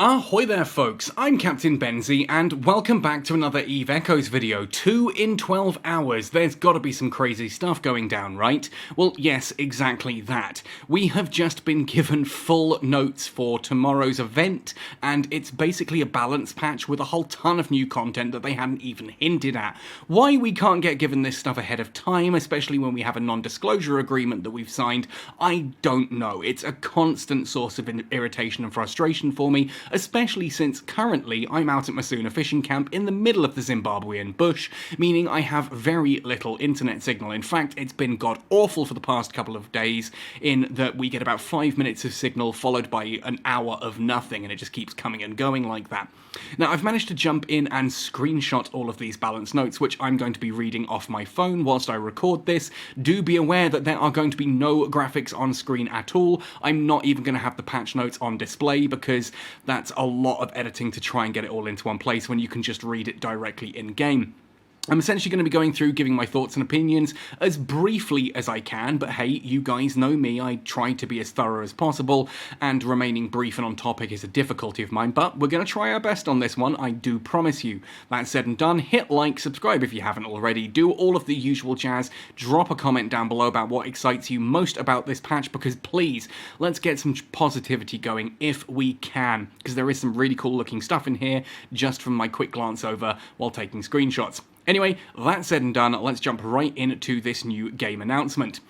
Ahoy there folks, I'm Captain Benzie and welcome back to another EVE Echoes video. 2 in 12 hours, there's gotta be some crazy stuff going down, right? Well yes, exactly that. We have just been given full notes for tomorrow's event and it's basically a balance patch with a whole ton of new content that they hadn't even hinted at. Why we can't get given this stuff ahead of time, especially when we have a non-disclosure agreement that we've signed, I don't know. It's a constant source of irritation and frustration for me, especially since currently I'm out at Masuna fishing camp in the middle of the Zimbabwean bush, meaning I have very little internet signal. In fact, it's been god awful for the past couple of days in that we get about 5 minutes of signal followed by an hour of nothing, and it just keeps coming and going like that. Now, I've managed to jump in and screenshot all of these balance notes, which I'm going to be reading off my phone whilst I record this. Do be aware that there are going to be no graphics on screen at all. I'm not even going to have the patch notes on display because that's a lot of editing to try and get it all into one place when you can just read it directly in-game. I'm essentially going to be going through giving my thoughts and opinions as briefly as I can, but hey, you guys know me, I try to be as thorough as possible, and remaining brief and on topic is a difficulty of mine, but we're going to try our best on this one, I do promise you. That said and done, hit like, subscribe if you haven't already, do all of the usual jazz, drop a comment down below about what excites you most about this patch, because please, let's get some positivity going if we can, because there is some really cool looking stuff in here, just from my quick glance over while taking screenshots. Anyway, that said and done, let's jump right into this new game announcement.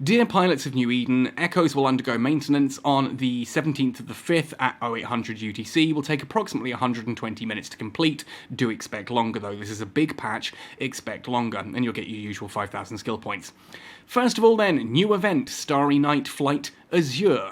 Dear pilots of New Eden, Echoes will undergo maintenance on the 17th of the 5th at 0800 UTC. Will take approximately 120 minutes to complete. Do expect longer though, this is a big patch, expect longer, and you'll get your usual 5,000 skill points. First of all then, new event, Starry Night Flight Azure.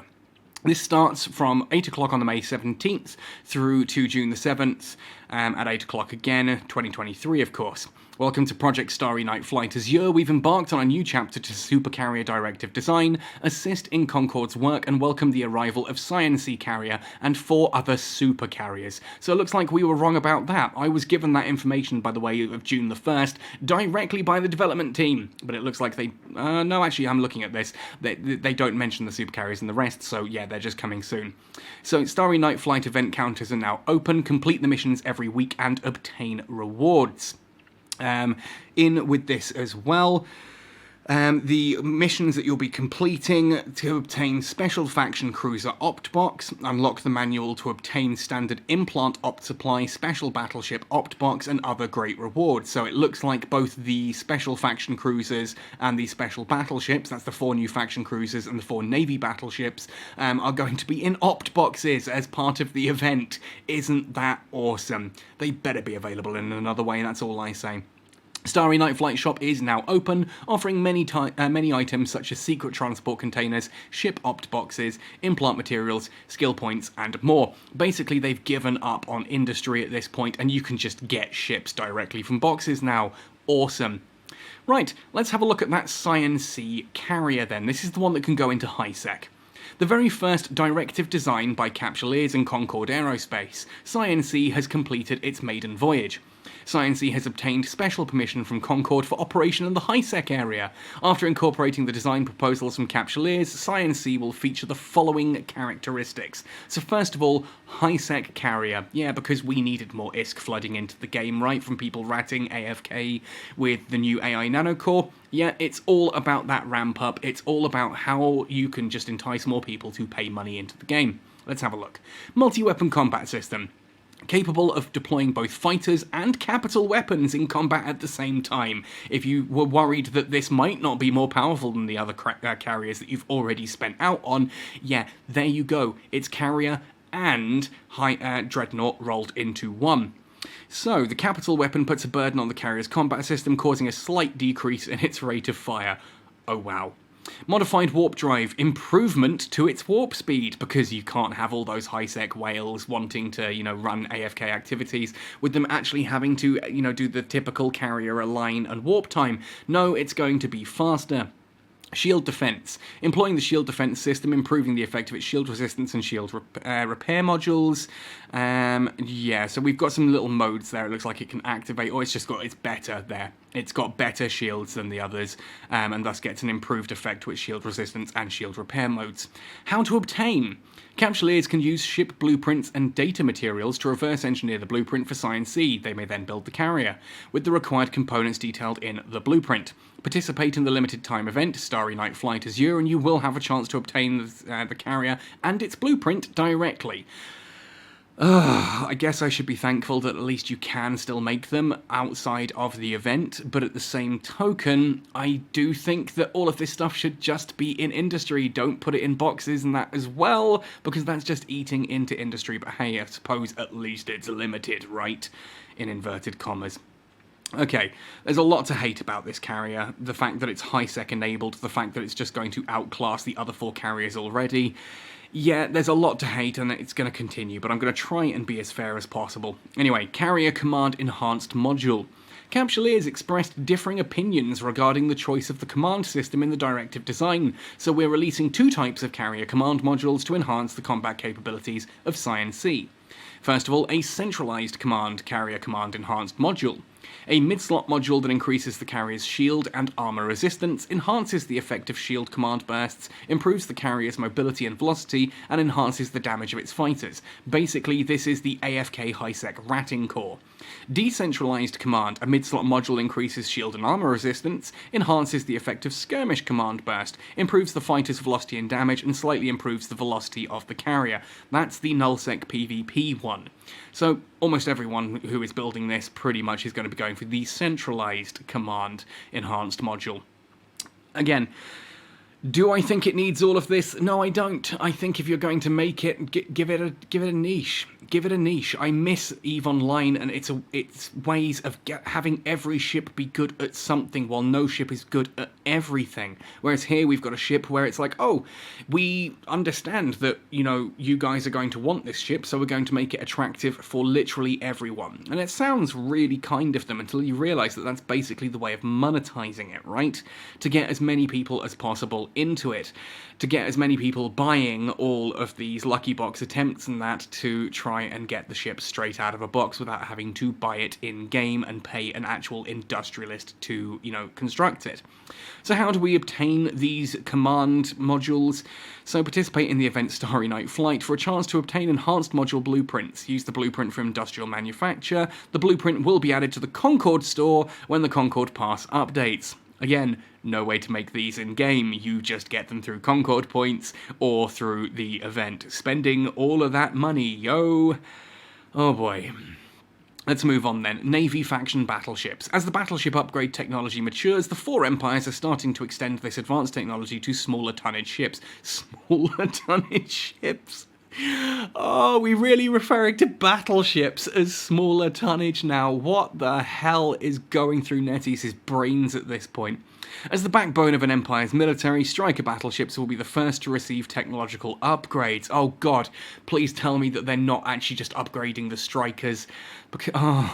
This starts from 8 o'clock on the May 17th through to June the 7th, at 8 o'clock again, 2023 of course. Welcome to Project Starry Night Flight Azure. We've embarked on a new chapter to Supercarrier Directive Design, assist in Concorde's work, and welcome the arrival of Scion C carrier and 4 other supercarriers. So it looks like we were wrong about that. I was given that information, by the way, of June the 1st, directly by the development team. But it looks like they... no, actually, I'm looking at this. They don't mention the supercarriers and the rest, so yeah, they're just coming soon. So Starry Night Flight event counters are now open. Complete the missions every week and obtain rewards. In with this as well, the missions that you'll be completing to obtain Special Faction Cruiser Opt Box, unlock the manual to obtain Standard Implant Opt Supply, Special Battleship Opt Box, and other great rewards. So it looks like both the Special Faction Cruisers and the Special Battleships, that's the 4 new Faction Cruisers and the 4 Navy Battleships, are going to be in Opt Boxes as part of the event. Isn't that awesome? They better be available in another way, that's all I say. Starry Night Flight Shop is now open, offering many items such as secret transport containers, ship opt boxes, implant materials, skill points, and more. Basically, they've given up on industry at this point, and you can just get ships directly from boxes now. Awesome. Right, let's have a look at that Scion C carrier then. This is the one that can go into high-sec. The very first directive design by Capsuleers and Concorde Aerospace, Scion C has completed its maiden voyage. Scion C has obtained special permission from Concorde for operation in the high-sec area. After incorporating the design proposals from Capsuleers, Scion C will feature the following characteristics. So first of all, high-sec carrier. Yeah, because we needed more ISK flooding into the game, right, from people ratting AFK with the new AI nanocore. Yeah, it's all about that ramp up. It's all about how you can just entice more people to pay money into the game. Let's have a look. Multi-weapon combat system. Capable of deploying both fighters and capital weapons in combat at the same time. If you were worried that this might not be more powerful than the other carriers that you've already spent out on, yeah, there you go. It's carrier and dreadnought rolled into one. So, the capital weapon puts a burden on the carrier's combat system, causing a slight decrease in its rate of fire. Oh wow. Modified warp drive, improvement to its warp speed, because you can't have all those high-sec whales wanting to, run AFK activities with them actually having to, do the typical carrier align and warp time. No, it's going to be faster. Shield defense. Employing the shield defense system, improving the effect of its shield resistance and shield repair modules. Yeah, so we've got some little modes there. It looks like it can activate. Oh, it's better there. It's got better shields than the others, and thus gets an improved effect to its shield resistance and shield repair modes. How to obtain? Capsuleers can use ship blueprints and data materials to reverse engineer the blueprint for Scion C. They may then build the carrier, with the required components detailed in the blueprint. Participate in the limited time event, Starry Night Flight Azure, and you will have a chance to obtain the carrier and its blueprint directly. I guess I should be thankful that at least you can still make them outside of the event, but at the same token, I do think that all of this stuff should just be in industry. Don't put it in boxes and that as well, because that's just eating into industry. But hey, I suppose at least it's limited, right? In inverted commas. Okay, there's a lot to hate about this carrier. The fact that it's high-sec enabled, the fact that it's just going to outclass the other 4 carriers already. Yeah, there's a lot to hate and it's going to continue, but I'm going to try and be as fair as possible. Anyway, Carrier Command Enhanced Module. Capsuleers expressed differing opinions regarding the choice of the command system in the directive design, so we're releasing 2 types of carrier command modules to enhance the combat capabilities of Scion C. First of all, a centralized command carrier command enhanced module. A mid-slot module that increases the carrier's shield and armor resistance, enhances the effect of shield command bursts, improves the carrier's mobility and velocity, and enhances the damage of its fighters. Basically, this is the AFK high-sec ratting core. Decentralized command, a mid-slot module increases shield and armor resistance, enhances the effect of skirmish command burst, improves the fighter's velocity and damage, and slightly improves the velocity of the carrier. That's the nullsec PvP one. So almost everyone who is building this pretty much is going to be going for the centralized command enhanced module. Again, do I think it needs all of this? No, I don't. I think if you're going to make it, give it a niche. Give it a niche. I miss EVE Online and its ways of having every ship be good at something while no ship is good at everything. Whereas here we've got a ship where it's like, oh, we understand that, you know, you guys are going to want this ship, so we're going to make it attractive for literally everyone. And it sounds really kind of them until you realise that that's basically the way of monetizing it, right? To get as many people as possible into it, to get as many people buying all of these lucky box attempts and that to try and get the ship straight out of a box without having to buy it in game and pay an actual industrialist to, you know, construct it. So how do we obtain these command modules? So participate in the event Starry Night Flight for a chance to obtain enhanced module blueprints. Use the blueprint from industrial manufacture. The blueprint will be added to the Concord store when the Concord Pass updates. Again, no way to make these in-game, you just get them through Concord points or through the event. Spending all of that money, yo! Oh boy. Let's move on then. Navy faction battleships. As the battleship upgrade technology matures, the 4 empires are starting to extend this advanced technology to smaller tonnage ships. Smaller tonnage ships? Oh, we really referring to battleships as smaller tonnage now. What the hell is going through NetEase's brains at this point? As the backbone of an empire's military, striker battleships will be the first to receive technological upgrades. Oh god, please tell me that they're not actually just upgrading the strikers. Because,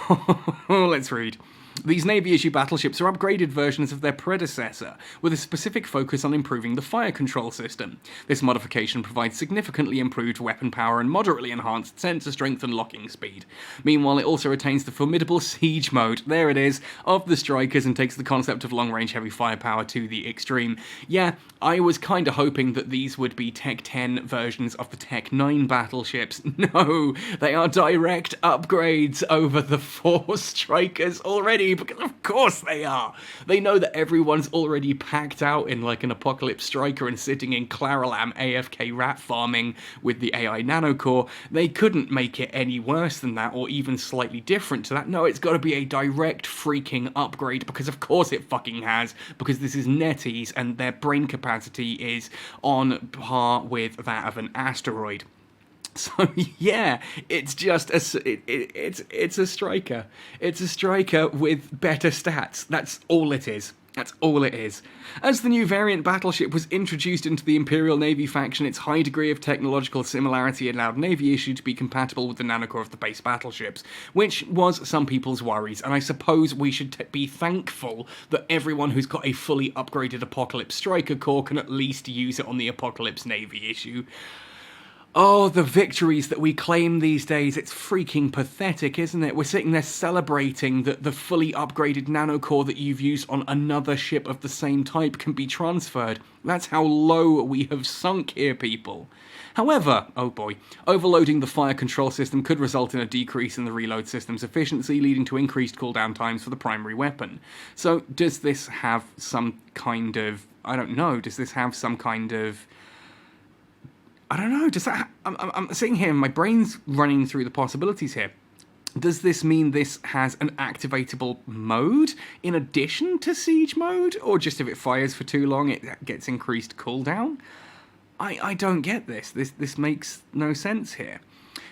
let's read. These Navy-issue battleships are upgraded versions of their predecessor, with a specific focus on improving the fire control system. This modification provides significantly improved weapon power and moderately enhanced sensor strength and locking speed. Meanwhile, it also retains the formidable siege mode, there it is, of the strikers and takes the concept of long-range heavy firepower to the extreme. Yeah, I was kinda hoping that these would be Tech 10 versions of the Tech 9 battleships. No, they are direct upgrades over the 4 strikers already, because of course they are. They know that everyone's already packed out in like an Apocalypse Striker and sitting in Claralam AFK rat farming with the AI nanocore. They couldn't make it any worse than that or even slightly different to that. No, it's got to be a direct freaking upgrade, because of course it fucking has, because this is NetEase and their brain capacity is on par with that of an asteroid. So yeah, it's just it's a striker. It's a striker with better stats. That's all it is. That's all it is. As the new variant battleship was introduced into the Imperial Navy faction, its high degree of technological similarity allowed Navy issue to be compatible with the nanocore of the base battleships, which was some people's worries, and I suppose we should be thankful that everyone who's got a fully upgraded Apocalypse Striker core can at least use it on the Apocalypse Navy issue. Oh, the victories that we claim these days, it's freaking pathetic, isn't it? We're sitting there celebrating that the fully upgraded nanocore that you've used on another ship of the same type can be transferred. That's how low we have sunk here, people. However, oh boy, overloading the fire control system could result in a decrease in the reload system's efficiency, leading to increased cooldown times for the primary weapon. So, does this have some kind of... I don't know, does this have some kind of... I don't know, does that... I'm sitting here and my brain's running through the possibilities here. Does this mean this has an activatable mode in addition to siege mode? Or just if it fires for too long, it gets increased cooldown? I don't get this. This makes no sense here.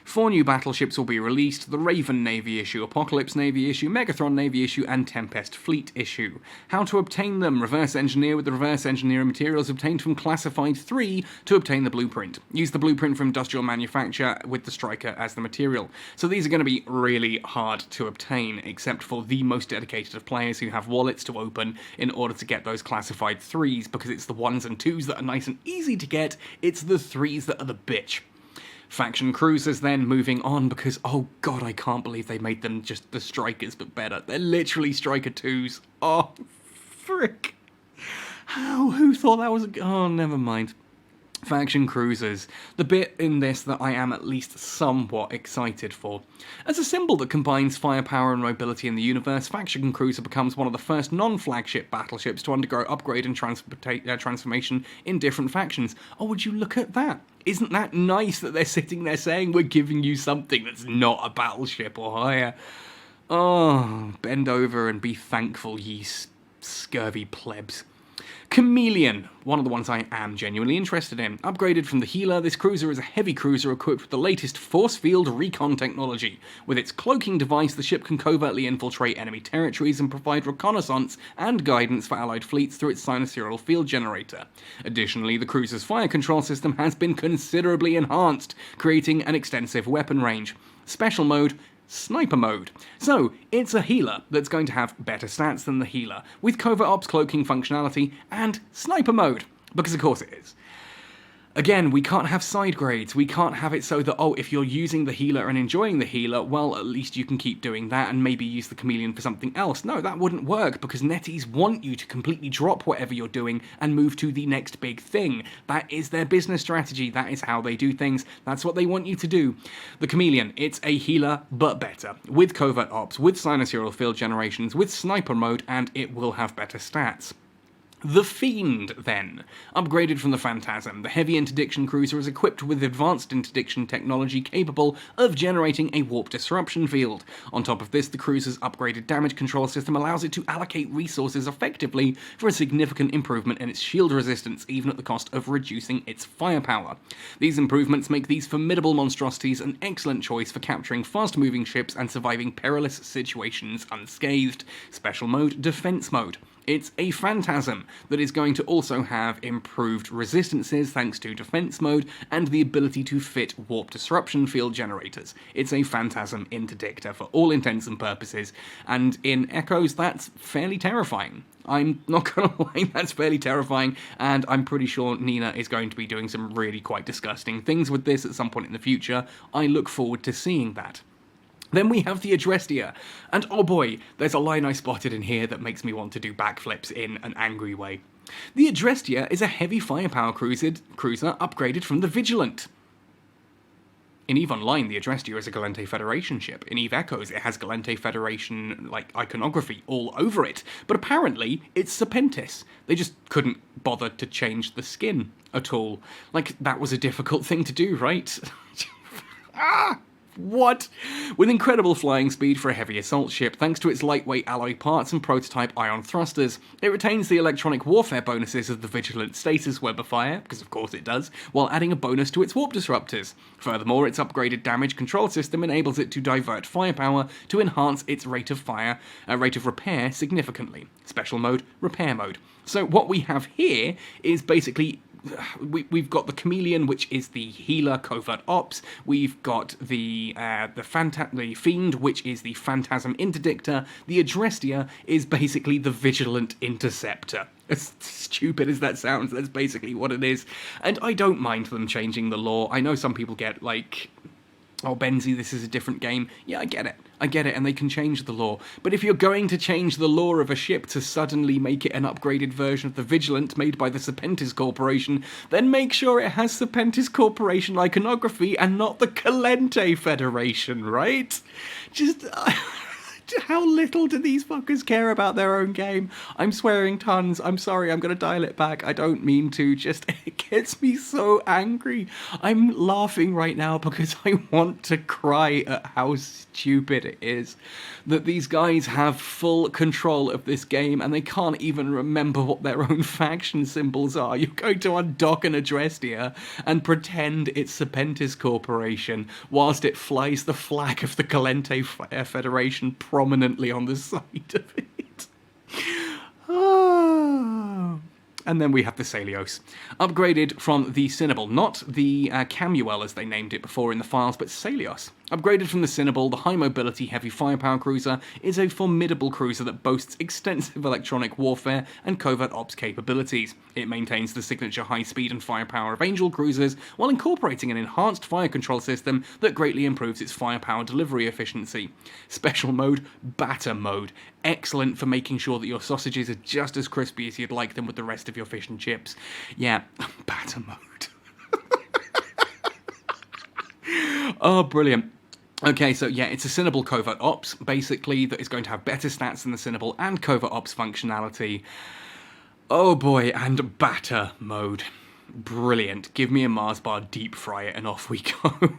4 new battleships will be released: the Raven Navy issue, Apocalypse Navy issue, Megathron Navy issue, and Tempest Fleet issue. How to obtain them: reverse engineer with the reverse engineering materials obtained from Classified 3 to obtain the blueprint. Use the blueprint from industrial manufacture with the Striker as the material. So these are going to be really hard to obtain, except for the most dedicated of players who have wallets to open in order to get those Classified 3s, because it's the 1s and 2s that are nice and easy to get, it's the 3s that are the bitch. Faction cruisers then, moving on, because, oh god, I can't believe they made them just the Strikers but better. They're literally Striker 2s. Oh, frick. How? Who thought that was a... Oh, never mind. Faction cruisers, the bit in this that I am at least somewhat excited for. As a symbol that combines firepower and mobility in the universe, Faction Cruiser becomes one of the first non-flagship battleships to undergo upgrade and transformation in different factions. Oh, would you look at that? Isn't that nice that they're sitting there saying we're giving you something that's not a battleship or higher? Oh, bend over and be thankful, ye scurvy plebs. Chameleon, one of the ones I am genuinely interested in. Upgraded from the Healer, this cruiser is a heavy cruiser equipped with the latest force field recon technology. With its cloaking device, the ship can covertly infiltrate enemy territories and provide reconnaissance and guidance for allied fleets through its sinusoidal field generator. Additionally, the cruiser's fire control system has been considerably enhanced, creating an extensive weapon range. Special mode: Sniper mode. So, it's a healer that's going to have better stats than the healer, with covert ops cloaking functionality and sniper mode, because of course it is. Again, we can't have side grades. We can't have it so that, oh, if you're using the healer and enjoying the healer, well, at least you can keep doing that and maybe use the chameleon for something else. No, that wouldn't work, because netties want you to completely drop whatever you're doing and move to the next big thing. That is their business strategy. That is how they do things. That's what they want you to do. The chameleon, it's a healer, but better, with covert ops, with sinusoidal field generations, with sniper mode, and it will have better stats. The Fiend, then. Upgraded from the Phantasm, the heavy interdiction cruiser is equipped with advanced interdiction technology capable of generating a warp disruption field. On top of this, the cruiser's upgraded damage control system allows it to allocate resources effectively for a significant improvement in its shield resistance, even at the cost of reducing its firepower. These improvements make these formidable monstrosities an excellent choice for capturing fast-moving ships and surviving perilous situations unscathed. Special mode: Defense mode. It's a Phantasm that is going to also have improved resistances thanks to defense mode and the ability to fit warp disruption field generators. It's a Phantasm interdictor for all intents and purposes, and in Echoes that's fairly terrifying. I'm not gonna lie, that's fairly terrifying, and I'm pretty sure Nina is going to be doing some really quite disgusting things with this at some point in the future. I look forward to seeing that. Then we have the Adrestia, and oh boy, there's a line I spotted in here that makes me want to do backflips in an angry way. The Adrestia is a heavy firepower cruiser upgraded from the Vigilant. In EVE Online, the Adrestia is a Gallente Federation ship. In EVE Echoes, it has Gallente Federation, iconography all over it. But apparently, it's Serpentis. They just couldn't bother to change the skin at all. That was a difficult thing to do, right? Ah! What? With incredible flying speed for a heavy assault ship, thanks to its lightweight alloy parts and prototype ion thrusters, it retains the electronic warfare bonuses of the Vigilant status webifier, because of course it does, while adding a bonus to its warp disruptors. Furthermore, its upgraded damage control system enables it to divert firepower to enhance its rate of repair significantly. Special mode: Repair mode. So what we have here is basically we've got the Chameleon, which is the healer covert ops. We've got the Fiend, which is the Phantasm interdictor. The Adrestia is basically the Vigilant interceptor. As stupid as that sounds, that's basically what it is. And I don't mind them changing the lore. I know some people get like, oh, Benzie, this is a different game. Yeah, I get it. I get it, and they can change the lore. But if you're going to change the lore of a ship to suddenly make it an upgraded version of the Vigilant made by the Serpentis Corporation, then make sure it has Serpentis Corporation iconography and not the Calente Federation, right? Just... how little do these fuckers care about their own game? I'm swearing tons. I'm sorry, I'm gonna dial it back. I don't mean to. Just, it gets me so angry. I'm laughing right now because I want to cry at how stupid it is that these guys have full control of this game and they can't even remember what their own faction symbols are. You're going to undock an Adrestia and pretend it's Serpentis Corporation whilst it flies the flag of the Calente Federation prominently on the side of it. And then we have the Salios, upgraded from the Cinnable, not the Camuel as they named it before in the files, but Salios. Upgraded from the Cinnable, the high-mobility, heavy firepower cruiser is a formidable cruiser that boasts extensive electronic warfare and covert ops capabilities. It maintains the signature high speed and firepower of Angel cruisers, while incorporating an enhanced fire control system that greatly improves its firepower delivery efficiency. Special mode, Batter mode. Excellent for making sure that your sausages are just as crispy as you'd like them with the rest of your fish and chips. Yeah, Batter mode. Oh, brilliant. Okay, so yeah, it's a Cinnable Covert Ops, basically, that is going to have better stats than the Cinnable and Covert Ops functionality. Oh boy, and Batter mode. Brilliant. Give me a Mars bar, deep fry it, and off we go.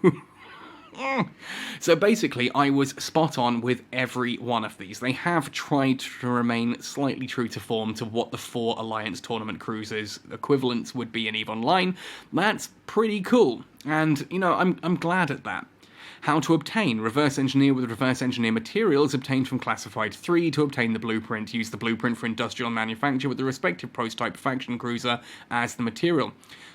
So basically, I was spot on with every one of these. They have tried to remain slightly true to form to what the 4 Alliance Tournament Cruisers equivalents would be in EVE Online. That's pretty cool, and, you know, I'm glad at that. How to obtain. Reverse engineer with reverse engineer materials obtained from Classified 3 to obtain the blueprint. Use the blueprint for industrial manufacture with the respective prototype faction cruiser as the material.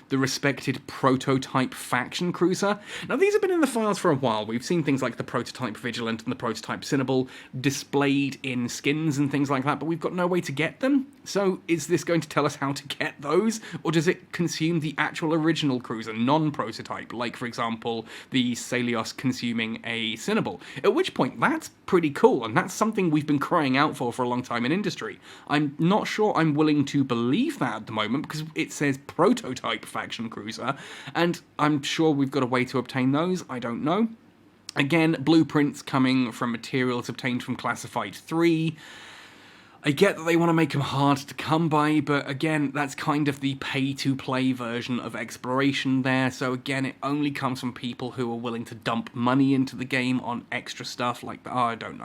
The respected prototype faction cruiser. Now, these have been in the files for a while. We've seen things like the prototype Vigilant and the prototype Cinnable displayed in skins and things like that, but we've got no way to get them. So is this going to tell us how to get those? Or does it consume the actual original cruiser, non-prototype, like, for example, the Salios consuming a Cinnable? At which point, that's pretty cool, and that's something we've been crying out for a long time in industry. I'm not sure I'm willing to believe that at the moment, because it says prototype faction cruiser, and I'm sure we've got a way to obtain those. I don't know. Again, blueprints coming from materials obtained from Classified 3. I get that they want to make them hard to come by, but again, that's kind of the pay-to-play version of exploration there, so again, it only comes from people who are willing to dump money into the game on extra stuff like that. Oh, I don't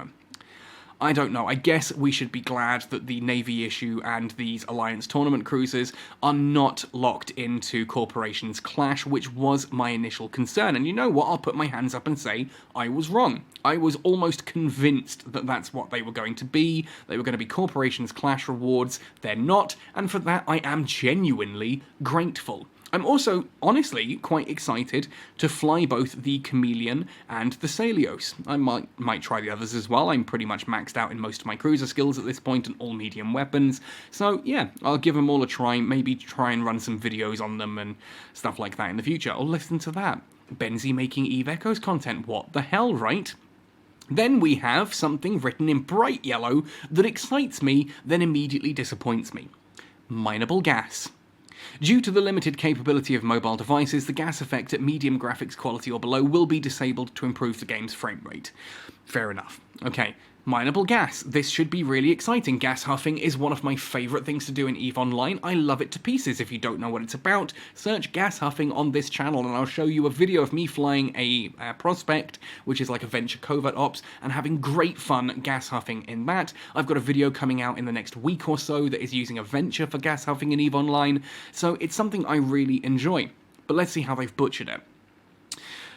know. I guess we should be glad that the Navy issue and these Alliance Tournament cruisers are not locked into Corporations Clash, which was my initial concern. And you know what? I'll put my hands up and say I was wrong. I was almost convinced that that's what they were going to be. They were going to be Corporations Clash rewards. They're not, and for that I am genuinely grateful. I'm also, honestly, quite excited to fly both the Chameleon and the Salios. I might try the others as well. I'm pretty much maxed out in most of my cruiser skills at this point and all medium weapons. So, yeah, I'll give them all a try, maybe try and run some videos on them and stuff like that in the future. I'll listen to that. Benzie making EVE Echoes content. What the hell, right? Then we have something written in bright yellow that excites me, then immediately disappoints me. Mineable gas. Due to the limited capability of mobile devices, the gas effect at medium graphics quality or below will be disabled to improve the game's frame rate. Fair enough. Okay, mineable gas. This should be really exciting. Gas huffing is one of my favourite things to do in EVE Online. I love it to pieces. If you don't know what it's about, search gas huffing on this channel and I'll show you a video of me flying a prospect, which is like a venture covert ops, and having great fun gas huffing in that. I've got a video coming out in the next week or so that is using a venture for gas huffing in EVE Online, so it's something I really enjoy. But let's see how they've butchered it.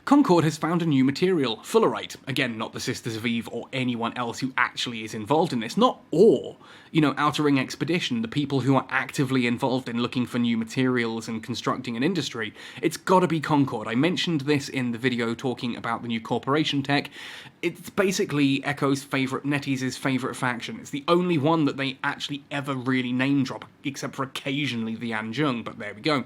Concord has found a new material, fullerite. Again, not the Sisters of Eve or anyone else who actually is involved in this. Not or, Outer Ring Expedition, the people who are actively involved in looking for new materials and constructing an industry. It's gotta be Concord. I mentioned this in the video talking about the new corporation tech. It's basically Echo's favourite, NetEase's favourite faction. It's the only one that they actually ever really name drop, except for occasionally the Anjung, but there we go.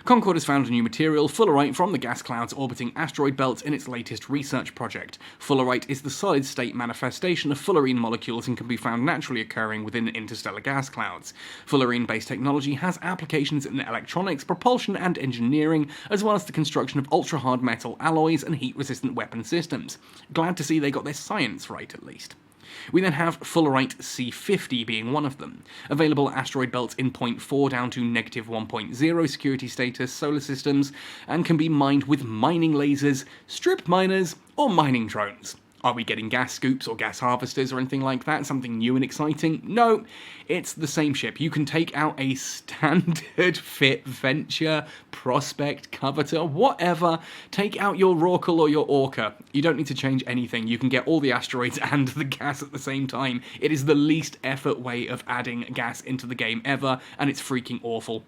Concord has found a new material, fullerite, from the gas clouds orbiting asteroid belts in its latest research project. Fullerite is the solid-state manifestation of fullerene molecules and can be found naturally occurring within interstellar gas clouds. Fullerene-based technology has applications in electronics, propulsion and engineering, as well as the construction of ultra-hard metal alloys and heat-resistant weapon systems. Glad to see they got their science right, at least. We then have fullerite C50 being one of them. Available asteroid belts in 0.4 down to -1.0 security status solar systems, and can be mined with mining lasers, strip miners, or mining drones. Are we getting gas scoops or gas harvesters or anything like that? Something new and exciting? No, it's the same ship. You can take out a standard fit Venture, Prospect, Coveter, whatever. Take out your Rorqual or your Orca. You don't need to change anything. You can get all the asteroids and the gas at the same time. It is the least effort way of adding gas into the game ever, and it's freaking awful.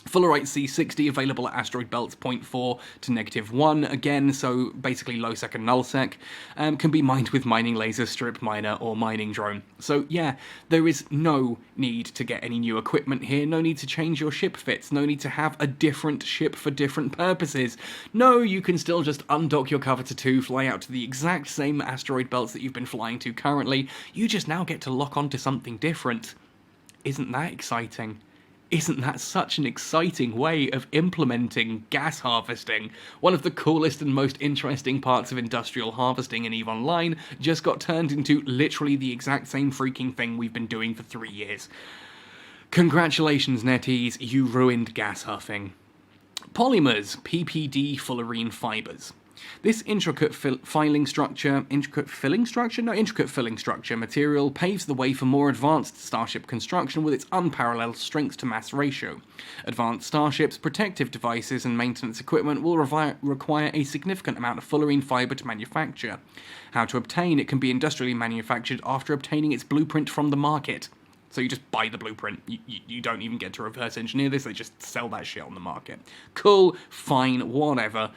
Fullerite C60 available at asteroid belts 0.4 to -1, again, so basically low sec and null sec, can be mined with mining laser, strip miner, or mining drone. So yeah, there is no need to get any new equipment here, no need to change your ship fits, no need to have a different ship for different purposes. No, you can still just undock your Coveter 2, fly out to the exact same asteroid belts that you've been flying to currently, you just now get to lock onto something different. Isn't that exciting? Isn't that such an exciting way of implementing gas harvesting? One of the coolest and most interesting parts of industrial harvesting in EVE Online just got turned into literally the exact same freaking thing we've been doing for 3 years. Congratulations, NetEase, you ruined gas huffing. Polymers, PPD fullerene fibers. This intricate filling structure material paves the way for more advanced starship construction with its unparalleled strength-to-mass ratio. Advanced starships, protective devices, and maintenance equipment will require a significant amount of fullerene fiber to manufacture. How to obtain? It can be industrially manufactured after obtaining its blueprint from the market. So you just buy the blueprint. You don't even get to reverse engineer this, they just sell that shit on the market. Cool, fine, whatever.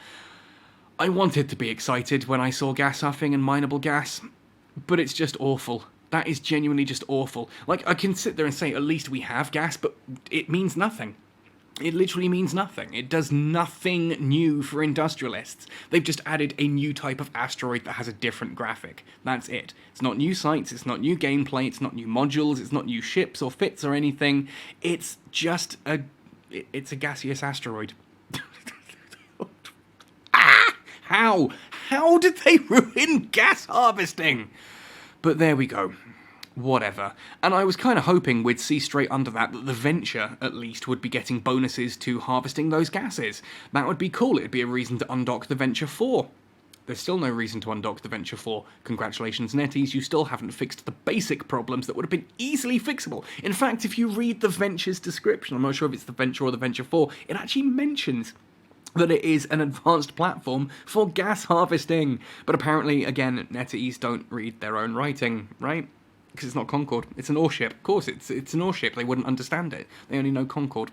I wanted to be excited when I saw gas huffing and mineable gas, but it's just awful. That is genuinely just awful. Like, I can sit there and say, at least we have gas, but it means nothing. It literally means nothing. It does nothing new for industrialists. They've just added a new type of asteroid that has a different graphic. That's it. It's not new sites, it's not new gameplay, it's not new modules, it's not new ships or fits or anything. It's just it's a gaseous asteroid. How? How did they ruin gas harvesting? But there we go. Whatever. And I was kind of hoping we'd see straight under that the Venture, at least, would be getting bonuses to harvesting those gases. That would be cool. It'd be a reason to undock the Venture 4. There's still no reason to undock the Venture 4. Congratulations, NetEase, you still haven't fixed the basic problems that would have been easily fixable. In fact, if you read the Venture's description, I'm not sure if it's the Venture or the Venture 4, it actually mentions that it is an advanced platform for gas harvesting. But apparently, again, NetEase don't read their own writing, right? Because it's not Concord. It's an ore ship. Of course, it's an ore ship. They wouldn't understand it. They only know Concord.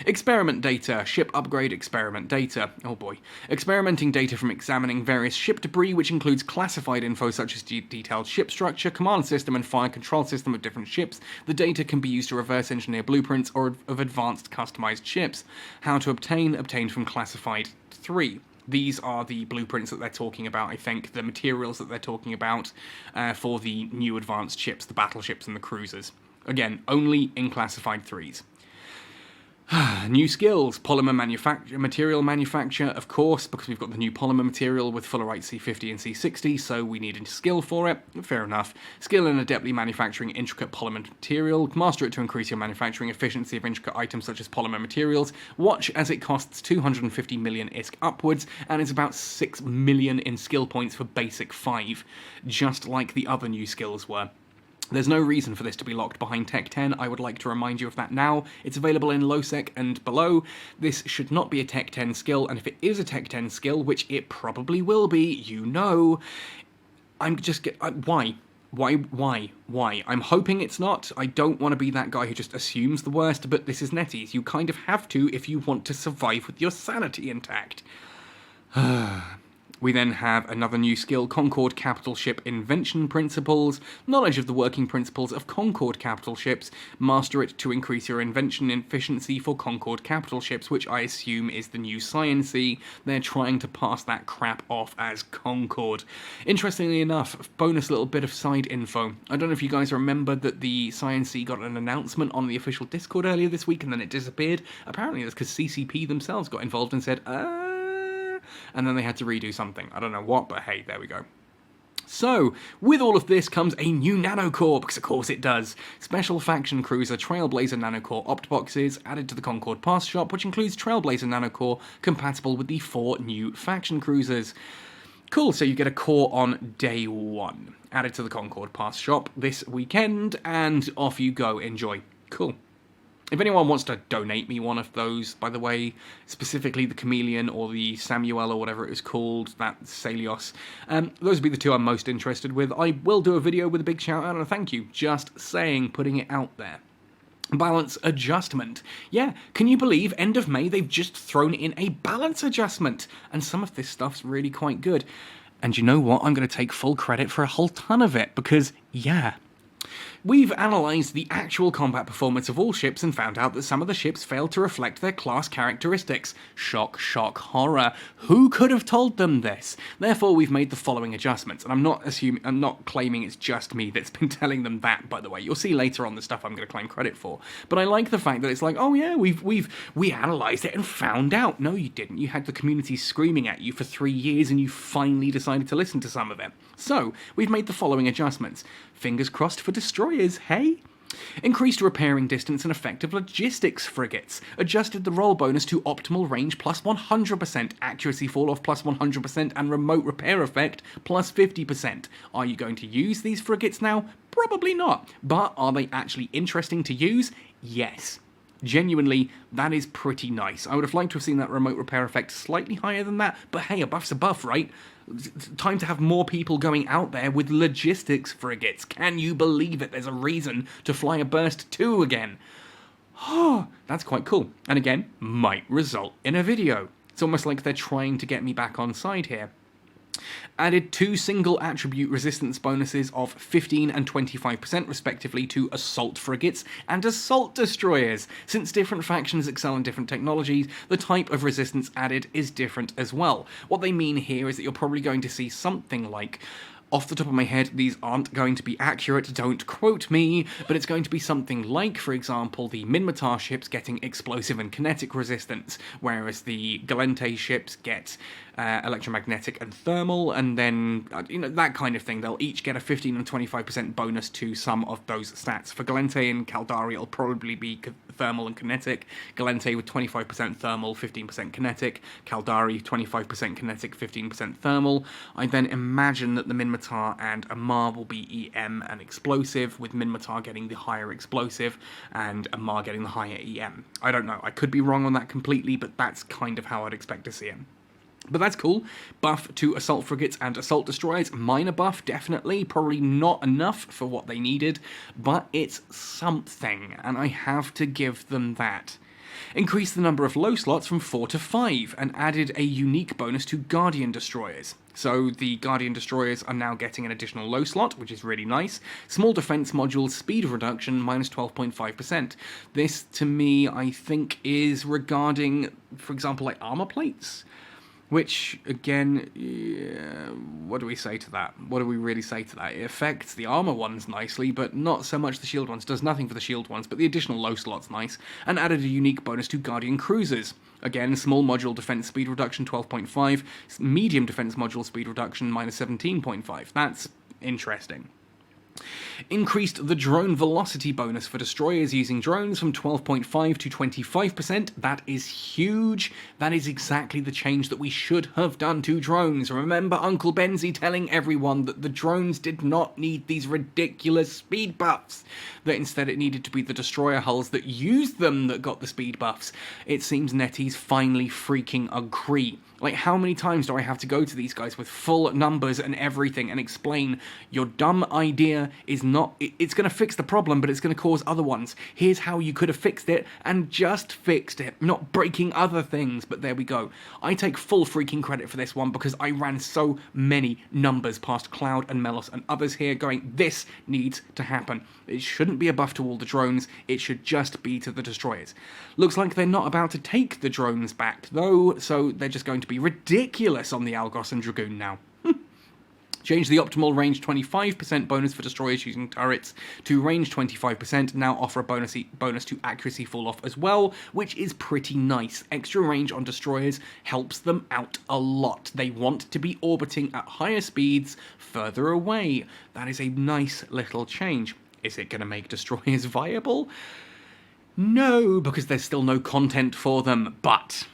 Experiment data. Ship upgrade experiment data. Oh boy. Experimenting data from examining various ship debris, which includes classified info such as detailed ship structure, command system, and fire control system of different ships. The data can be used to reverse engineer blueprints or of advanced customized ships. How to obtain? Obtained from classified 3. These are the blueprints that they're talking about, I think, the materials that they're talking about for the new advanced ships, the battleships and the cruisers. Again, only in classified 3s. New skills, polymer material manufacture, of course, because we've got the new polymer material with fullerite C50 and C60, so we need a skill for it. Fair enough. Skill in adeptly manufacturing intricate polymer material. Master it to increase your manufacturing efficiency of intricate items such as polymer materials. Watch as it costs 250 million ISK upwards, and is about 6 million in skill points for basic 5, just like the other new skills were. There's no reason for this to be locked behind Tech 10, I would like to remind you of that now. It's available in low sec and below. This should not be a Tech 10 skill, and if it is a Tech 10 skill, which it probably will be, you know, I'm just... why? Why? I'm hoping it's not. I don't want to be that guy who just assumes the worst, but this is NetEase. You kind of have to if you want to survive with your sanity intact. We then have another new skill, Concord Capital Ship Invention Principles. Knowledge of the working principles of Concord capital ships. Master it to increase your invention efficiency for Concord capital ships, which I assume is the new Scion C. They're trying to pass that crap off as Concord. Interestingly enough, bonus little bit of side info. I don't know if you guys remember that the Scion C got an announcement on the official Discord earlier this week and then it disappeared. Apparently that's because CCP themselves got involved and said, and then they had to redo something. I don't know what, but hey, there we go. So, with all of this comes a new nanocore, because of course it does. Special Faction Cruiser Trailblazer Nanocore Opt boxes added to the Concord Pass shop, which includes Trailblazer Nanocore, compatible with the 4 new faction cruisers. Cool, so you get a core on day 1, added to the Concord Pass shop this weekend, and off you go, enjoy. Cool. If anyone wants to donate me one of those, by the way, specifically the Chameleon or the Samuel or whatever it is called, that Salios, those would be the 2 I'm most interested with. I will do a video with a big shout out and a thank you. Just saying, putting it out there. Balance adjustment. Yeah, can you believe end of May they've just thrown in a balance adjustment? And some of this stuff's really quite good. And you know what? I'm going to take full credit for a whole ton of it because, yeah. We've analysed the actual combat performance of all ships and found out that some of the ships failed to reflect their class characteristics. Shock, shock, horror. Who could have told them this? Therefore, we've made the following adjustments, and I'm not claiming it's just me that's been telling them that, by the way. You'll see later on the stuff I'm going to claim credit for. But I like the fact that it's like, oh yeah, we analysed it and found out. No, you didn't. You had the community screaming at you for 3 years and you finally decided to listen to some of it. So, we've made the following adjustments. Fingers crossed for destroyers, hey? Increased repairing distance and effective logistics frigates. Adjusted the roll bonus to optimal range plus 100%, accuracy fall-off plus 100%, and remote repair effect plus 50%. Are you going to use these frigates now? Probably not. But are they actually interesting to use? Yes. Genuinely, that is pretty nice. I would have liked to have seen that remote repair effect slightly higher than that, but hey, a buff's a buff, right? Time to have more people going out there with logistics frigates. Can you believe it? There's a reason to fly a Burst 2 again. Oh, that's quite cool. And again, might result in a video. It's almost like they're trying to get me back on side here. Added 2 single attribute resistance bonuses of 15 and 25% respectively to assault frigates and assault destroyers. Since different factions excel in different technologies, the type of resistance added is different as well. What they mean here is that you're probably going to see something like, off the top of my head, these aren't going to be accurate, don't quote me, but it's going to be something like, for example, the Minmatar ships getting explosive and kinetic resistance, whereas the Galente ships get electromagnetic and thermal, and then, that kind of thing. They'll each get a 15 and 25% bonus to some of those stats. For Galente and Caldari, it'll probably be thermal and kinetic. Galente with 25% thermal, 15% kinetic. Caldari, 25% kinetic, 15% thermal. I then imagine that the Minmatar and Amar will be EM and explosive, with Minmatar getting the higher explosive and Amar getting the higher EM. I don't know. I could be wrong on that completely, but that's kind of how I'd expect to see him. But that's cool. Buff to assault frigates and assault destroyers. Minor buff, definitely. Probably not enough for what they needed, but it's something, and I have to give them that. Increased the number of low slots from 4 to 5, and added a unique bonus to Guardian Destroyers. So the Guardian Destroyers are now getting an additional low slot, which is really nice. Small defense module speed reduction, minus 12.5%. This, to me, I think is regarding, for example, like armor plates. Which, again, yeah, what do we say to that? What do we really say to that? It affects the armor ones nicely, but not so much the shield ones. Does nothing for the shield ones, but the additional low slot's nice. And added a unique bonus to Guardian Cruisers. Again, small module defense speed reduction, 12.5. Medium defense module speed reduction, minus 17.5. That's interesting. Increased the drone velocity bonus for destroyers using drones from 12.5 to 25%. That is huge. That is exactly the change that we should have done to drones. Remember Uncle Benzie telling everyone that the drones did not need these ridiculous speed buffs, that instead it needed to be the destroyer hulls that used them that got the speed buffs. It seems Netties finally freaking agree. Like, how many times do I have to go to these guys with full numbers and everything and explain your dumb idea is not... It's going to fix the problem, but it's going to cause other ones. Here's how you could have fixed it and just fixed it, not breaking other things. But there we go. I take full freaking credit for this one because I ran so many numbers past Cloud and Melos and others here going, this needs to happen. It shouldn't be a buff to all the drones. It should just be to the destroyers. Looks like they're not about to take the drones back, though, so they're just going to be ridiculous on the Algos and Dragoon now. Change the optimal range 25% bonus for destroyers using turrets to range 25%. Now offer a bonus to accuracy fall off as well, which is pretty nice. Extra range on destroyers helps them out a lot. They want to be orbiting at higher speeds further away. That is a nice little change. Is it going to make destroyers viable? No, because there's still no content for them, but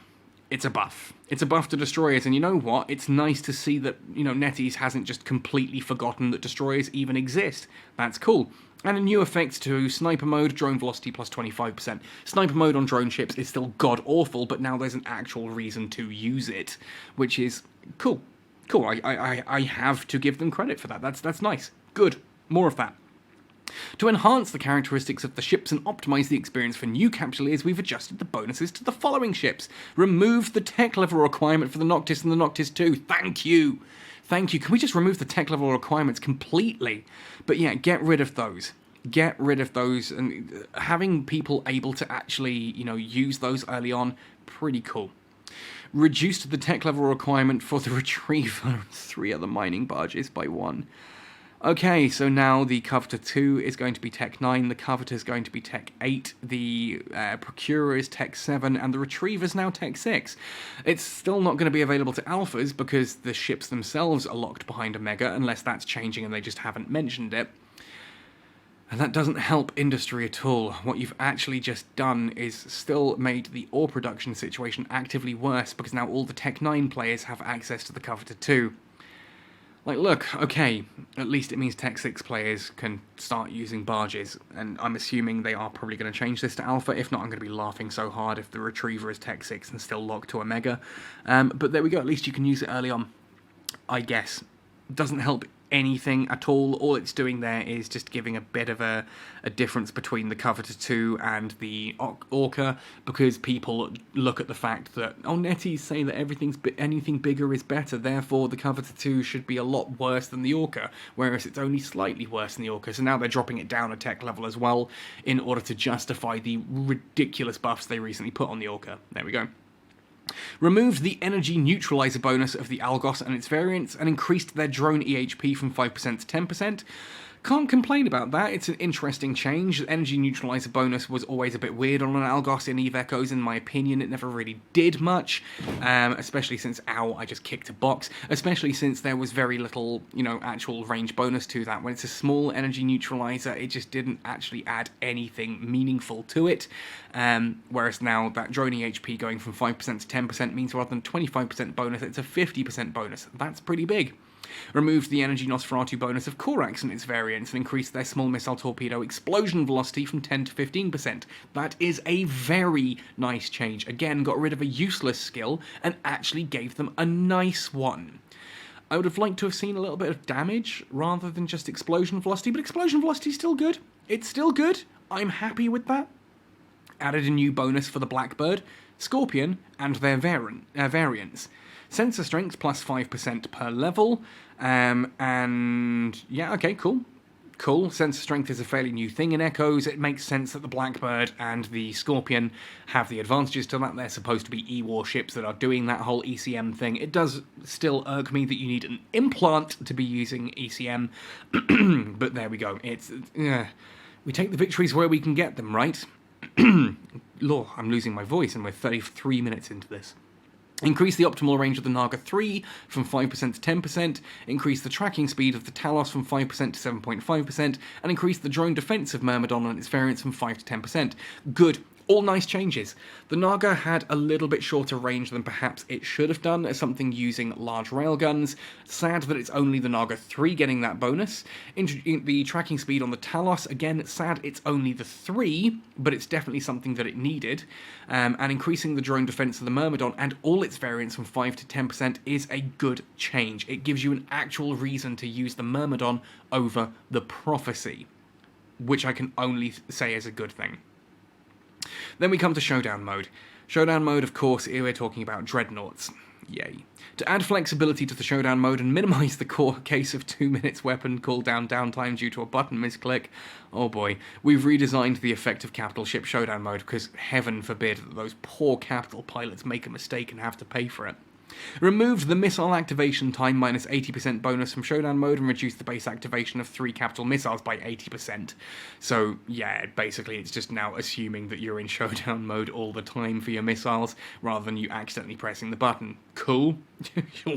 it's a buff. It's a buff to destroyers, and you know what? It's nice to see that, NetEase hasn't just completely forgotten that destroyers even exist. That's cool. And a new effect to sniper mode, drone velocity plus 25%. Sniper mode on drone ships is still god-awful, but now there's an actual reason to use it, which is cool. Cool, I have to give them credit for that. That's nice. Good. More of that. To enhance the characteristics of the ships and optimize the experience for new Capsuleers, we've adjusted the bonuses to the following ships. Removed the tech level requirement for the Noctis and the Noctis 2. Thank you. Thank you. Can we just remove the tech level requirements completely? But yeah, get rid of those. Get rid of those, and having people able to actually, use those early on, pretty cool. Reduced the tech level requirement for the Retriever and 3 other mining barges by 1. Okay, so now the Coveter 2 is going to be Tech 9, the Coveter is going to be Tech 8, the Procurer is Tech 7, and the Retriever is now Tech 6. It's still not going to be available to Alphas because the ships themselves are locked behind Omega, unless that's changing and they just haven't mentioned it. And that doesn't help industry at all. What you've actually just done is still made the ore production situation actively worse because now all the Tech 9 players have access to the Coveter 2. Like, look, okay, at least it means Tech 6 players can start using barges, and I'm assuming they are probably going to change this to Alpha. If not, I'm going to be laughing so hard if the Retriever is Tech 6 and still locked to Omega. But there we go, at least you can use it early on, I guess. Doesn't help anything at all it's doing there is just giving a bit of a difference between the Coveter 2 and the Orca, because people look at the fact that, Netties say that anything bigger is better, therefore the Coveter 2 should be a lot worse than the Orca, whereas it's only slightly worse than the Orca, so now they're dropping it down a tech level as well in order to justify the ridiculous buffs they recently put on the Orca. There we go. Removed the energy neutralizer bonus of the Algos and its variants, and increased their drone EHP from 5% to 10%. Can't complain about that, it's an interesting change. The energy neutralizer bonus was always a bit weird on an Algos in Eve Echoes, in my opinion. It never really did much, especially since, I just kicked a box, especially since there was very little, actual range bonus to that. When it's a small energy neutralizer, it just didn't actually add anything meaningful to it, whereas now that drone EHP going from 5% to 10% means rather than 25% bonus, it's a 50% bonus. That's pretty big. Removed the energy Nosferatu bonus of Corax and its variants and increased their small missile torpedo explosion velocity from 10 to 15%. That is a very nice change. Again, got rid of a useless skill and actually gave them a nice one. I would have liked to have seen a little bit of damage rather than just explosion velocity, but explosion velocity is still good. It's still good. I'm happy with that. Added a new bonus for the Blackbird, Scorpion, and their variants. Sensor strength plus 5% per level, and yeah, okay, cool. Cool, sensor strength is a fairly new thing in Echoes. It makes sense that the Blackbird and the Scorpion have the advantages to that. They're supposed to be E-warships that are doing that whole ECM thing. It does still irk me that you need an implant to be using ECM, but there we go. We take the victories where we can get them, right? Lord, I'm losing my voice and we're 33 minutes into this. Increase the optimal range of the Naga 3 from 5% to 10%, increase the tracking speed of the Talos from 5% to 7.5%, and increase the drone defense of Myrmidon and its variants from 5 to 10%. Good. All nice changes. The Naga had a little bit shorter range than perhaps it should have done as something using large railguns. Sad that it's only the Naga 3 getting that bonus. The tracking speed on the Talos, again, sad it's only the 3, but it's definitely something that it needed. And increasing the drone defense of the Myrmidon and all its variants from 5 to 10% is a good change. It gives you an actual reason to use the Myrmidon over the Prophecy, which I can only say is a good thing. Then we come to Showdown mode. Showdown mode, of course, here we're talking about Dreadnoughts. Yay. To add flexibility to the Showdown mode and minimise the core case of 2 minutes weapon cooldown downtime due to a button misclick, oh boy, we've redesigned the effective capital ship Showdown mode because heaven forbid that those poor capital pilots make a mistake and have to pay for it. Removed the missile activation time minus 80% bonus from Showdown mode and reduced the base activation of 3 capital missiles by 80%. So yeah, basically it's just now assuming that you're in Showdown mode all the time for your missiles, rather than you accidentally pressing the button. Cool?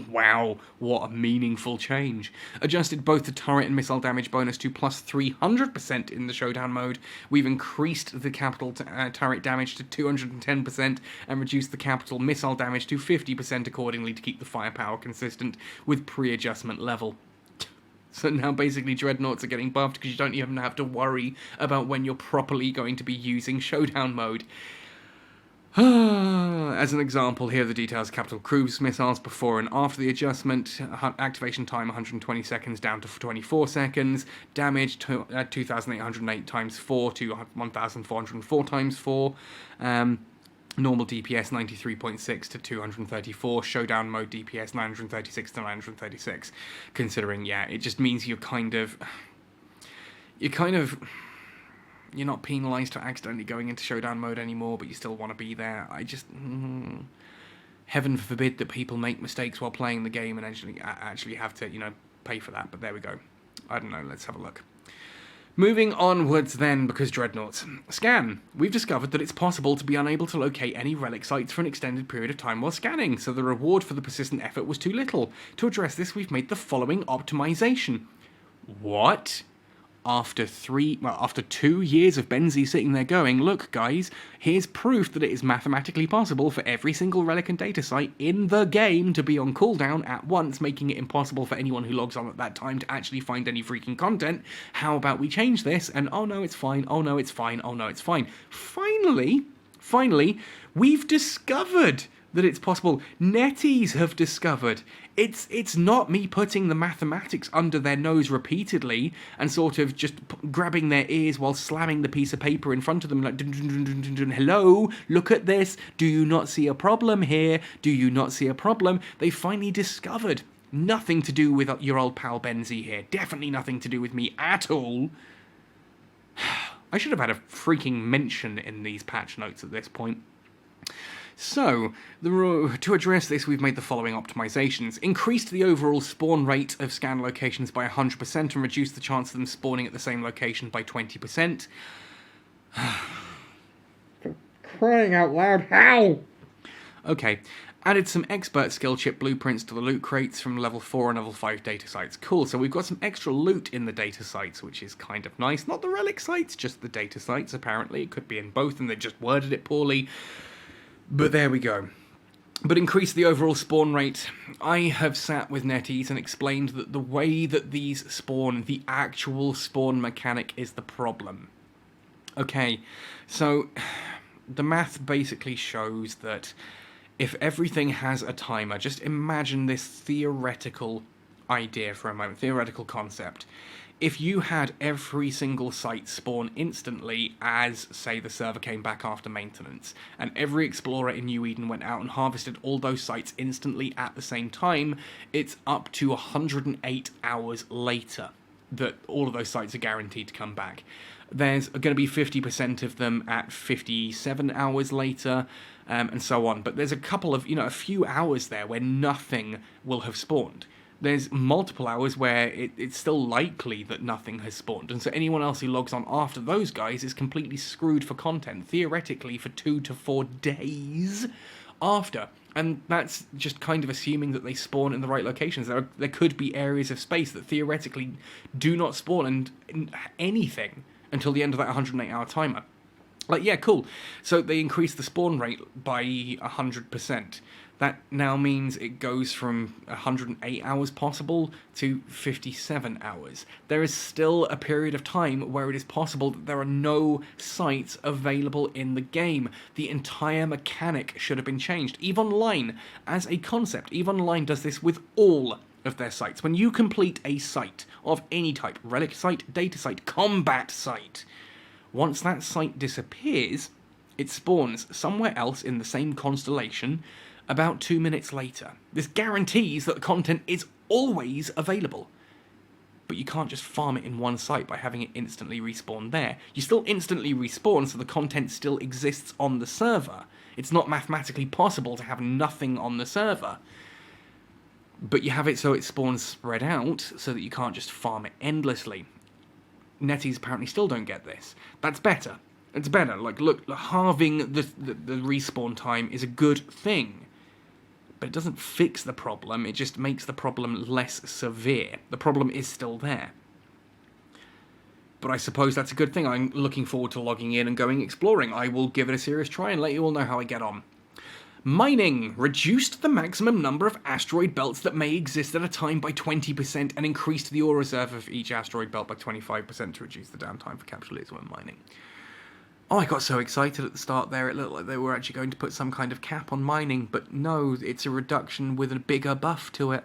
Wow, what a meaningful change. Adjusted both the turret and missile damage bonus to plus 300% in the Showdown mode. We've increased the capital turret damage to 210% and reduced the capital missile damage to 50% accordingly to keep the firepower consistent with pre-adjustment level. So now basically Dreadnoughts are getting buffed because you don't even have to worry about when you're properly going to be using Showdown mode. As an example, here are the details. Capital cruise missiles before and after the adjustment. Activation time 120 seconds down to 24 seconds. Damage to 2,808 times 4 to 1,404 times 4. Normal DPS 93.6 to 234. Showdown mode DPS 936 to 936. Considering, yeah, it just means you're not penalised for accidentally going into Showdown mode anymore, but you still want to be there. Heaven forbid that people make mistakes while playing the game and actually have to, pay for that. But there we go. I don't know. Let's have a look. Moving onwards then, because Dreadnoughts. Scan. We've discovered that it's possible to be unable to locate any relic sites for an extended period of time while scanning, so the reward for the persistent effort was too little. To address this, we've made the following optimization. What? After 2 years of Benzie sitting there going, look guys, here's proof that it is mathematically possible for every single relic and data site in the game to be on cooldown at once, making it impossible for anyone who logs on at that time to actually find any freaking content. How about we change this? And oh no, it's fine, oh no, it's fine, oh no, it's fine. Finally, we've discovered that it's possible. NetEase have discovered. It's not me putting the mathematics under their nose repeatedly and sort of just grabbing their ears while slamming the piece of paper in front of them like, dun, dun, dun, dun, dun, dun, hello, look at this, do you not see a problem here, do you not see a problem? They finally discovered. Nothing to do with your old pal Benzie here, definitely nothing to do with me at all. I should have had a freaking mention in these patch notes at this point. So, to address this, we've made the following optimizations. Increased the overall spawn rate of scan locations by 100% and reduced the chance of them spawning at the same location by 20%. For crying out loud, how? Okay. Added some expert skill chip blueprints to the loot crates from level 4 and level 5 data sites. Cool, so we've got some extra loot in the data sites, which is kind of nice. Not the relic sites, just the data sites, apparently. It could be in both, and they just worded it poorly. But there we go. But increase the overall spawn rate. I have sat with NetEase and explained that the way that these spawn, the actual spawn mechanic, is the problem. Okay, so the math basically shows that if everything has a timer, just imagine this theoretical idea for a moment, theoretical concept. If you had every single site spawn instantly as, say, the server came back after maintenance, and every explorer in New Eden went out and harvested all those sites instantly at the same time, it's up to 108 hours later that all of those sites are guaranteed to come back. There's going to be 50% of them at 57 hours later, and so on. But there's a couple of, a few hours there where nothing will have spawned. There's multiple hours where it's still likely that nothing has spawned, and so anyone else who logs on after those guys is completely screwed for content, theoretically for 2 to 4 days after. And that's just kind of assuming that they spawn in the right locations. There could be areas of space that theoretically do not spawn in anything until the end of that 108-hour timer. Like, yeah, cool. So they increase the spawn rate by 100%. That now means it goes from 108 hours possible to 57 hours. There is still a period of time where it is possible that there are no sites available in the game. The entire mechanic should have been changed. EVE Online, as a concept, EVE Online does this with all of their sites. When you complete a site of any type, relic site, data site, combat site, once that site disappears, it spawns somewhere else in the same constellation about 2 minutes later. This guarantees that the content is always available. But you can't just farm it in one site by having it instantly respawn there. You still instantly respawn, so the content still exists on the server. It's not mathematically possible to have nothing on the server. But you have it so it spawns spread out, so that you can't just farm it endlessly. Netties apparently still don't get this. That's better. It's better. Like, look, halving the respawn time is a good thing. But it doesn't fix the problem, it just makes the problem less severe. The problem is still there. But I suppose that's a good thing. I'm looking forward to logging in and going exploring. I will give it a serious try and let you all know how I get on. Mining reduced the maximum number of asteroid belts that may exist at a time by 20% and increased the ore reserve of each asteroid belt by 25% to reduce the downtime for capsuleers when mining. Oh, I got so excited at the start there, it looked like they were actually going to put some kind of cap on mining, but no, it's a reduction with a bigger buff to it.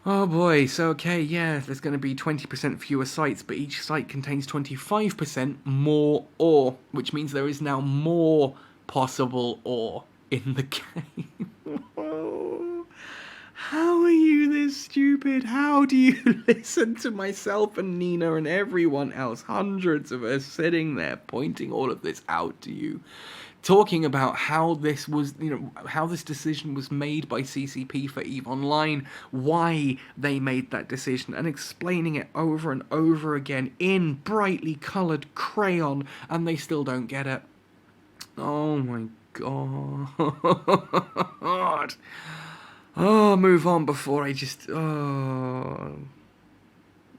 Oh boy, so okay, yeah, there's going to be 20% fewer sites, but each site contains 25% more ore, which means there is now more possible ore in the game. How are you this stupid? How do you listen to myself and Nina and everyone else, hundreds of us sitting there pointing all of this out to you, talking about how this was, how this decision was made by CCP for EVE Online, why they made that decision, and explaining it over and over again in brightly coloured crayon, and they still don't get it. Oh my god. Oh, move on before I just... Oh.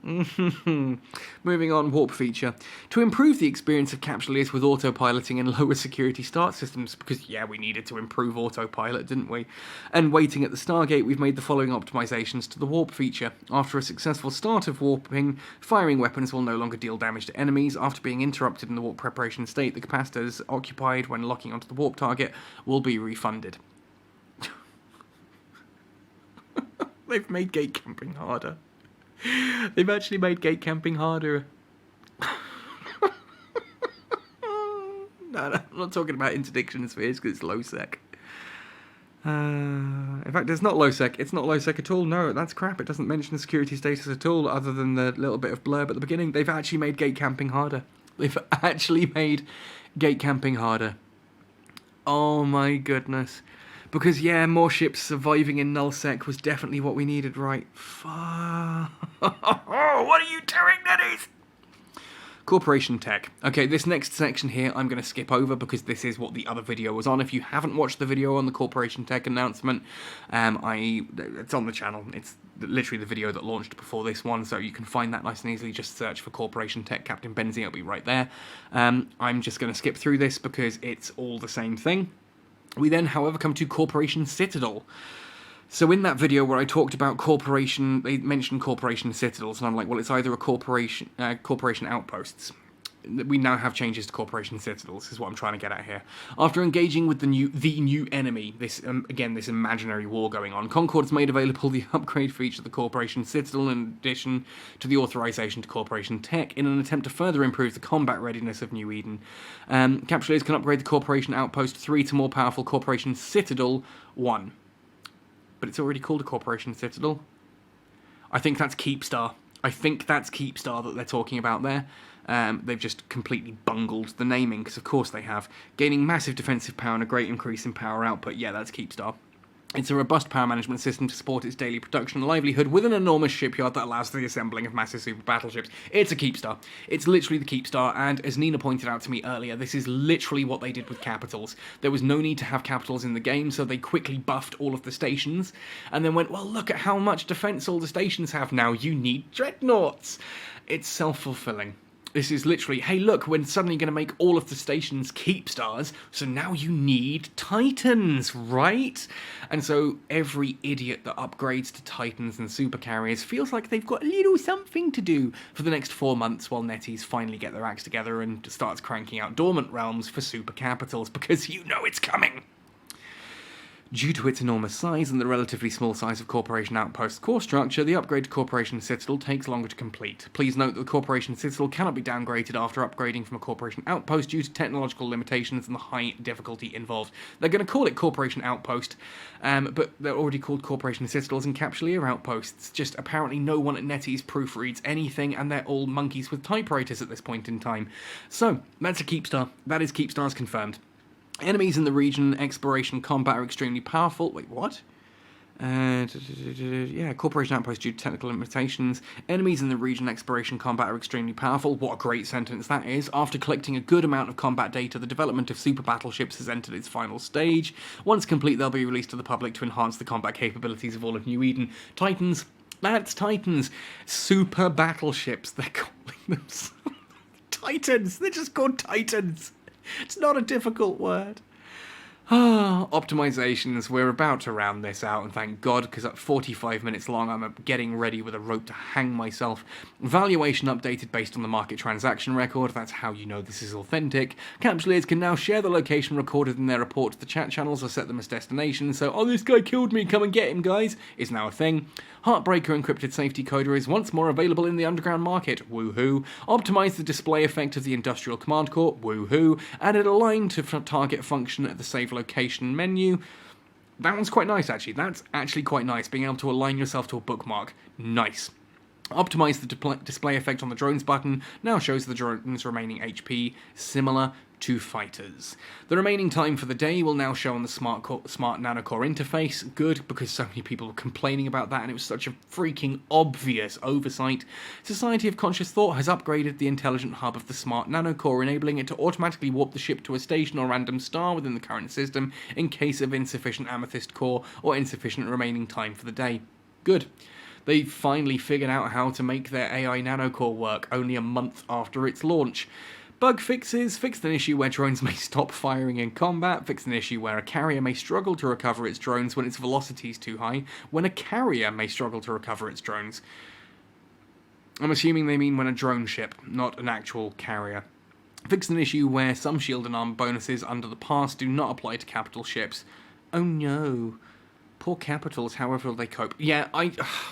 Moving on, warp feature. To improve the experience of capsuleers with autopiloting and lower security start systems, because yeah, we needed to improve autopilot, didn't we? And waiting at the Stargate, we've made the following optimizations to the warp feature. After a successful start of warping, firing weapons will no longer deal damage to enemies. After being interrupted in the warp preparation state, the capacitors occupied when locking onto the warp target will be refunded. They've made gate camping harder. They've actually made gate camping harder. No, I'm not talking about interdiction spheres because it's low sec. In fact, it's not low sec. It's not low sec at all. No, that's crap. It doesn't mention the security status at all, other than the little bit of blurb at the beginning. They've actually made gate camping harder. They've actually made gate camping harder. Oh my goodness. Because, yeah, more ships surviving in nullsec was definitely what we needed, right? Fuck. What are you doing, Netties? Corporation tech. Okay, this next section here I'm going to skip over because this is what the other video was on. If you haven't watched the video on the corporation tech announcement, it's on the channel. It's literally the video that launched before this one, so you can find that nice and easily. Just search for corporation tech Captain Benzie, it'll be right there. I'm just going to skip through this because it's all the same thing. We then, however, come to Corporation Citadel. So in that video where I talked about corporation, they mentioned corporation citadels, and I'm like, well, it's either a corporation outposts. We now have changes to corporation citadels, is what I'm trying to get at here. After engaging with the new enemy, this this imaginary war going on, Concord has made available the upgrade feature of the corporation citadel in addition to the authorization to corporation tech in an attempt to further improve the combat readiness of New Eden. Capsuleers can upgrade the corporation outpost 3 to more powerful corporation citadel 1. But it's already called a corporation citadel. I think that's Keepstar. That they're talking about there. They've just completely bungled the naming, because of course they have. Gaining massive defensive power and a great increase in power output. Yeah, that's Keepstar. It's a robust power management system to support its daily production and livelihood with an enormous shipyard that allows for the assembling of massive super battleships. It's a keepstar. It's literally the keepstar, and as Nina pointed out to me earlier, this is literally what they did with capitals. There was no need to have capitals in the game, so they quickly buffed all of the stations, and then went, well, look at how much defense all the stations have now. You need dreadnoughts. It's self-fulfilling. This is literally, hey look, we're suddenly going to make all of the stations keep stars, so now you need Titans, right? And so every idiot that upgrades to Titans and super carriers feels like they've got a little something to do for the next 4 months while Netties finally get their acts together and starts cranking out dormant realms for super capitals, because you know it's coming. Due to its enormous size and the relatively small size of Corporation Outpost's core structure, the upgrade to Corporation Citadel takes longer to complete. Please note that the Corporation Citadel cannot be downgraded after upgrading from a Corporation Outpost due to technological limitations and the high difficulty involved. They're going to call it Corporation Outpost, but they're already called Corporation Citadels and Capsuleer Outposts. Just apparently no one at NetEase proofreads anything, and they're all monkeys with typewriters at this point in time. So, that's a Keepstar. That is Keepstars confirmed. Enemies in the region, exploration, combat are extremely powerful. Wait, what? Yeah, Corporation Outpost due to technical limitations. Enemies in the region, exploration, combat are extremely powerful. What a great sentence that is. After collecting a good amount of combat data, the development of super battleships has entered its final stage. Once complete, they'll be released to the public to enhance the combat capabilities of all of New Eden. Titans, that's Titans. Super battleships, they're calling them. Titans, they're just called Titans. It's not a difficult word. Optimizations. We're about to round this out, and thank God, because at 45 minutes long, I'm getting ready with a rope to hang myself. Valuation updated based on the market transaction record. That's how you know this is authentic. Capsuleers can now share the location recorded in their report to the chat channels or set them as destinations. So, oh, this guy killed me, come and get him, guys, is now a thing. Heartbreaker encrypted safety coder is once more available in the underground market. Woohoo. Optimize the display effect of the industrial command core. Woohoo. Added a line to target function at the save location menu. That one's quite nice, actually. That's actually quite nice, being able to align yourself to a bookmark. Nice. Optimize the display effect on the drones button. Now shows the drones' remaining HP, similar to fighters. The remaining time for the day will now show on the smart nanocore interface. Good, because so many people were complaining about that and it was such a freaking obvious oversight. Society of Conscious Thought has upgraded the intelligent hub of the smart nanocore, enabling it to automatically warp the ship to a station or random star within the current system in case of insufficient amethyst core or insufficient remaining time for the day. Good. They finally figured out how to make their AI nanocore work only a month after its launch. Bug fixes: fixed an issue where drones may stop firing in combat, fixed an issue where a carrier may struggle to recover its drones when its velocity is too high, when a carrier may struggle to recover its drones. I'm assuming they mean when a drone ship, not an actual carrier. Fixed an issue where some shield and armor bonuses under the pass do not apply to capital ships. Oh no. Poor capitals, however they cope. Yeah,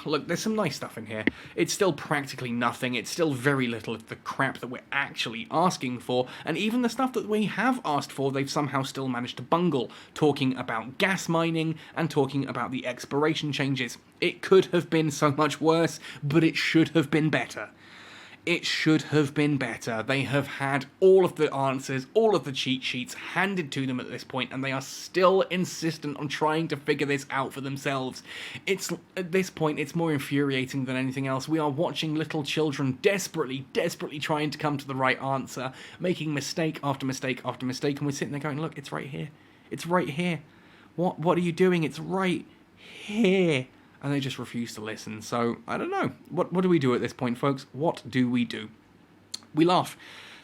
look, there's some nice stuff in here. It's still practically nothing. It's still very little of the crap that we're actually asking for. And even the stuff that we have asked for, they've somehow still managed to bungle. Talking about gas mining and talking about the exploration changes. It could have been so much worse, but it should have been better. It should have been better. They have had all of the answers, all of the cheat sheets handed to them at this point, and they are still insistent on trying to figure this out for themselves. At this point, it's more infuriating than anything else. We are watching little children desperately trying to come to the right answer, making mistake after mistake after mistake, and we're sitting there going, look, it's right here. It's right here. What are you doing? It's right here. And they just refuse to listen. So, I don't know. What do we do at this point, folks? What do we do? We laugh.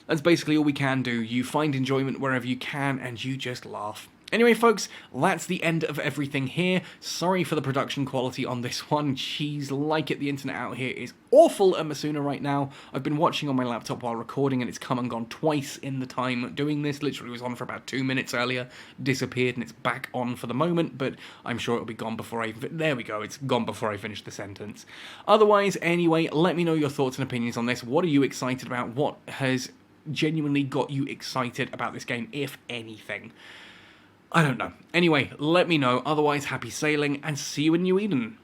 That's basically all we can do. You find enjoyment wherever you can, and you just laugh. Anyway, folks, that's the end of everything here. Sorry for the production quality on this one. Jeez, like it, the internet out here is awful at Masuna right now. I've been watching on my laptop while recording, and it's come and gone twice in the time doing this. Literally was on for about 2 minutes earlier, disappeared, and it's back on for the moment, but I'm sure it'll be gone before I... There we go, it's gone before I finish the sentence. Otherwise, anyway, let me know your thoughts and opinions on this. What are you excited about? What has genuinely got you excited about this game, if anything? I don't know. Anyway, let me know. Otherwise, happy sailing, and see you in New Eden.